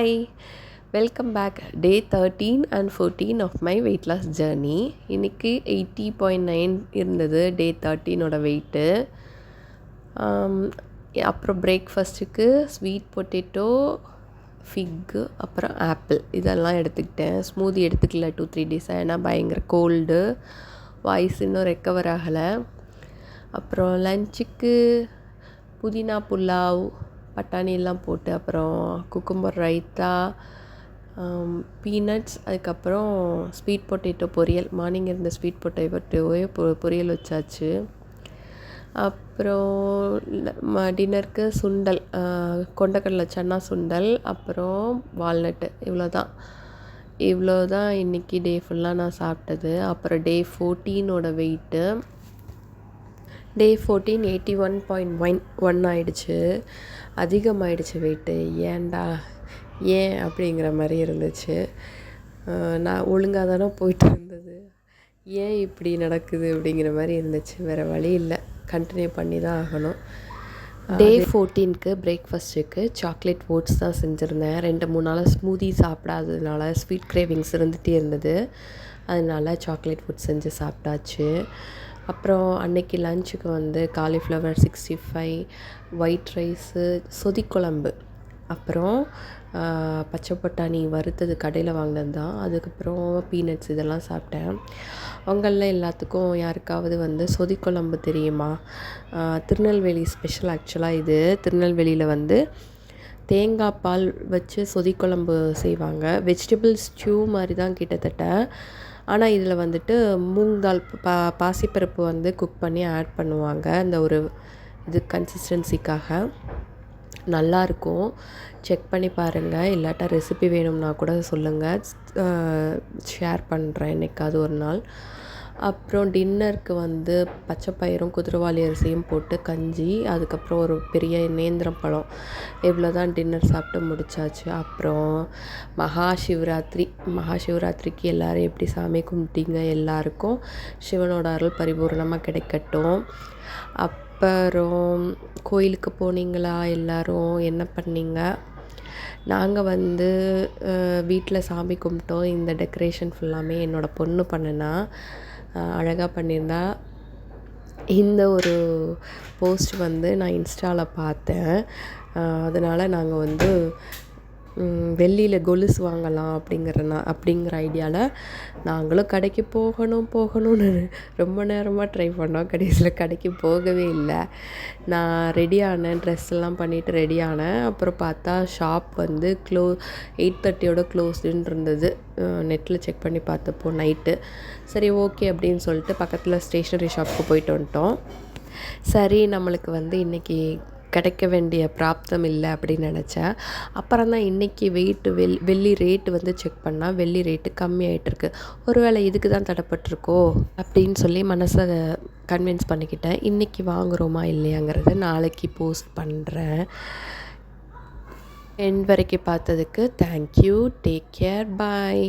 Hi, welcome back. Day 13 and 14 of my weight loss journey. இன்றைக்கி 80.9 இருந்தது டே 13ஓட weight. அப்புறம் பிரேக்ஃபாஸ்ட்டுக்கு ஸ்வீட் பொட்டேட்டோ, ஃபிக்கு, அப்புறம் ஆப்பிள் இதெல்லாம் எடுத்துக்கிட்டேன். ஸ்மூதி எடுத்துக்கல 2-3 டேஸாக, ஏன்னா பயங்கர கோல்டு, வாய்ஸ் இன்னும் ரெக்கவர் ஆகலை. அப்புறம் லஞ்சுக்கு புதினா புலாவ், பட்டாணியெல்லாம் போட்டு, அப்புறம் குக்கும்பர் ரைத்தா, பீனட்ஸ், அதுக்கப்புறம் ஸ்வீட் பொட்டேட்டோ பொரியல். மார்னிங் இருந்த ஸ்வீட் பொட்டேட்டோவே பொரியல் வச்சாச்சு. அப்புறம் டின்னருக்கு சுண்டல், கொண்டக்கடலை சன்னா சுண்டல், அப்புறம் வால்நட்டு. இவ்வளோ தான் இன்றைக்கி டே ஃபுல்லாக நான் சாப்பிட்டது. அப்புறம் டே 14ஓட வெயிட்டு, டே 14 81.1 ஆயிடுச்சு. அதிகமாகிடுச்சு வெயிட்டு. ஏன் அப்படிங்கிற மாதிரி இருந்துச்சு. நான் ஒழுங்காக தானே போயிட்டு இருந்தது, ஏன் இப்படி நடக்குது அப்படிங்கிற மாதிரி இருந்துச்சு. வேறு வழி இல்லை, கண்டினியூ பண்ணி தான் ஆகணும். டே 14க்கு பிரேக்ஃபாஸ்ட்டுக்கு சாக்லேட் ஓட்ஸ் தான் செஞ்சுருந்தேன். 2-3 நாளாக ஸ்மூதி சாப்பிடாததுனால ஸ்வீட் கிரேவிங்ஸ் இருந்துகிட்டே இருந்தது. அதனால சாக்லேட் ஓட்ஸ் செஞ்சு சாப்பிட்டாச்சு. அப்புறம் அன்னைக்கு லஞ்சுக்கு காலிஃப்ளவர் 65, ஒயிட் ரைஸு, சொதிக்குழம்பு, அப்புறம் பச்சை பட்டாணி வறுத்தது கடையில் வாங்கினது தான். அதுக்கப்புறம் பீனட்ஸ் இதெல்லாம் சாப்பிட்டேன். அவங்களில் எல்லாத்துக்கும் யாருக்காவது சொதிக்குழம்பு தெரியுமா? திருநெல்வேலி ஸ்பெஷல். ஆக்சுவலாக இது திருநெல்வேலியில் தேங்காய் பால் வச்சு சொதிக்குழம்பு செய்வாங்க. வெஜிடபிள் ஸ்டியூ மாதிரி தான் கிட்டத்தட்ட. ஆனால் இதில் மூங் தால், பாசிப்பருப்பு குக் பண்ணி ஆட் பண்ணுவாங்க. அந்த ஒரு கன்சிஸ்டன்சிக்காக நல்லாயிருக்கும். செக் பண்ணி பாருங்கள். இல்லாட்டா ரெசிபி வேணும்னா கூட சொல்லுங்கள், ஷேர் பண்ணுறேன் என்னைக்காவது ஒரு நாள். அப்புறம் டின்னருக்கு பச்சைப்பயிரும் குதிரைவாலி அரிசியும் போட்டு கஞ்சி, அதுக்கப்புறம் ஒரு பெரிய நேந்திரம் பழம். இவ்வளோ தான் டின்னர் சாப்பிட்டு முடித்தாச்சு. அப்புறம் மகாசிவராத்திரிக்கு எல்லோரும் எப்படி சாமி கும்பிட்டீங்க? எல்லாருக்கும் சிவனோட அருள் பரிபூர்ணமாக கிடைக்கட்டும். அப்புறம் கோயிலுக்கு போனீங்களா? எல்லோரும் என்ன பண்ணீங்க? நாங்கள் வீட்டில் சாமி கும்பிட்டோம். இந்த டெக்கரேஷன் ஃபுல்லாமே என்னோடய பொண்ணு பண்ணுனா, அழகாக பண்ணியிருந்தா. இந்த ஒரு போஸ்ட் நான் இன்ஸ்டாவில் பார்த்தேன். அதனால் நாங்கள் வெள்ளியில் கொலுசு வாங்கலாம் அப்படிங்கிற ஐடியாவில் நாங்களும் கடைக்கு போகணும்னு ரொம்ப நேரமாக ட்ரை பண்ணோம். கடைசியில் கடைக்கு போகவே இல்லை. நான் ரெடி ஆனேன், ட்ரெஸ் எல்லாம் பண்ணிவிட்டு ரெடி ஆனேன். அப்புறம் பார்த்தா ஷாப் 8:30 க்ளோஸ்டுன்னு இருந்தது. நெட்டில் செக் பண்ணி பார்த்தப்போ நைட்டு. சரி, ஓகே அப்படின்னு சொல்லிட்டு பக்கத்தில் ஸ்டேஷ்னரி ஷாப்புக்கு போயிட்டு வந்துட்டோம். சரி, நம்மளுக்கு இன்றைக்கி கிடைக்க வேண்டிய பிராப்தம் இல்லை அப்படின்னு நினச்சேன். அப்புறம் தான் இன்றைக்கி வெள்ளி ரேட்டு செக் பண்ணால் வெள்ளி ரேட்டு கம்மியாயிட்டிருக்கு. ஒருவேளை இதுக்கு தான் தடைப்பட்டிருக்கோ அப்படின்னு சொல்லி மனசை கன்வின்ஸ் பண்ணிக்கிட்டேன். இன்றைக்கி வாங்குகிறோமா இல்லையாங்கிறத நாளைக்கு போஸ்ட் பண்ணுறேன். எண்ட் வரைக்கும் பார்த்ததுக்கு தேங்க்யூ. Take care. பாய்.